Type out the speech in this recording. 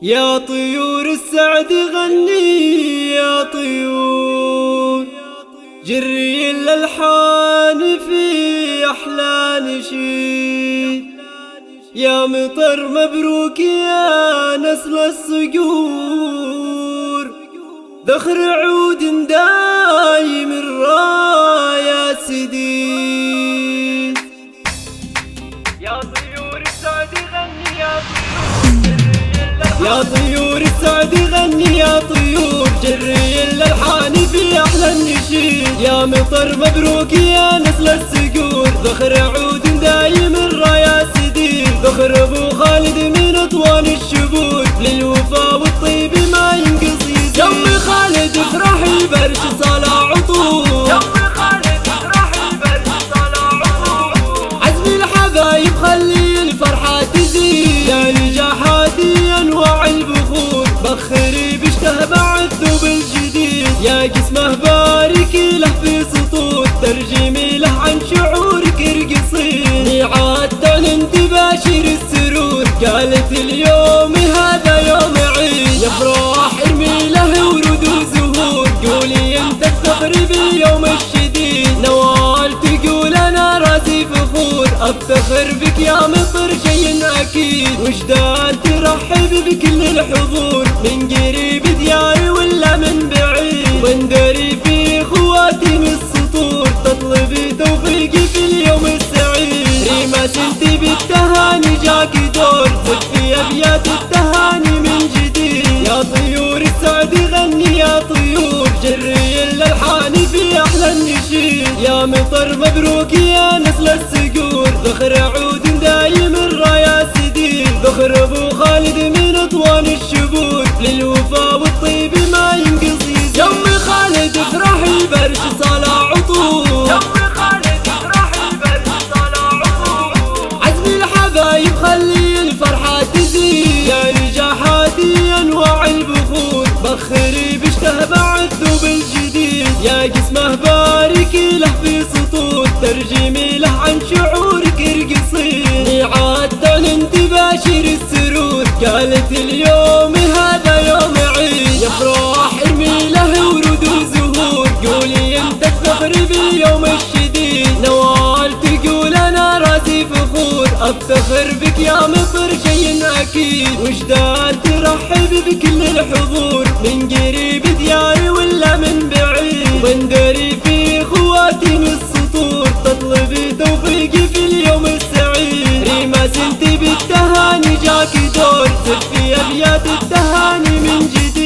يا طيور السعد غني يا طيور، جري الألحان في أحلى نشيد. يا مطر مبروك يا نسل الصقور، ذخر عود دايم الراية سديد. يا طيور السعد غني يا طيور، يا طيور السعد غني يا طيور، جري الألحان في أحلى النشيد. يا مطر مبروك يا نسل الصقور، ذخر عود دايم الراية سديد. ذخر أبو خالد من أطوان الشبور، للوفا والطيب ما ينقص يزيد. يوم خالد افرح البرش صالع عطور، يوم خالد افرح البرش صالع عطور. عزم الحبايب خلي الفرحة تزيد، يا نجاحاتي انواع البخور. بخري بشته بعد ثوب الجديد، يا قسمه بارك له في سطور. ترجمي له عن شعورك ارقصين، ميعاد تعلن تباشر السرور. قالت اليوم هذا يوم عيد، يفرح ارمي له ورود وزهور. قولي انت الثغر باليوم الشديد، نوال تقول انا راسي فخور. افتخر بك يا مطر شي اكيد، وجدان ترحب بكل الحضور. من قريب دياري ولا من بعيد، واندري في خواتم السطور. تطلبي توفيقي في اليوم السعيد، ريماس انت بالتهاني جاك دور. زفي ابيات التهاني من جديد. يا طيور السعد غني يا طيور، جري الالحان في احلى النشيد. يا مطر مبروك يا نسل الصقور، ذخر عود دايم الراية سديد. ذخر ابو خالد من اطوان الشبور، للوفا والطيب ما ينقص يزيد. يوم خالد افرح البرش صالع عطور، يوم خالد افرح البرش صالع عطور. عزم الحبايب خلي الفرحة تزيد، يا نجاحاتي انواع البخور. بخري بشته بعد ثوب الجديد، يا قسمه بارك له في سطور. ترجمي له عن شعورك ارقصين، ميعاد تعلن تباشر السرور. قالت اليوم هذا يوم عيد، يفرح ارمي له ورود وزهور. قولي انت الثغر باليوم الشديد، نوال تقول انا راسي فخور. افتخر بك يا مطر شي اكيد، وجدان ترحب بكل الحضور. من قريب دياري ولا من بعيد، واندري في خواتم السطور. تطلبي توفيقي في اليوم السعيد، ريماس انت بالتهاني جاك دور. زفي ابيات التهاني من جديد.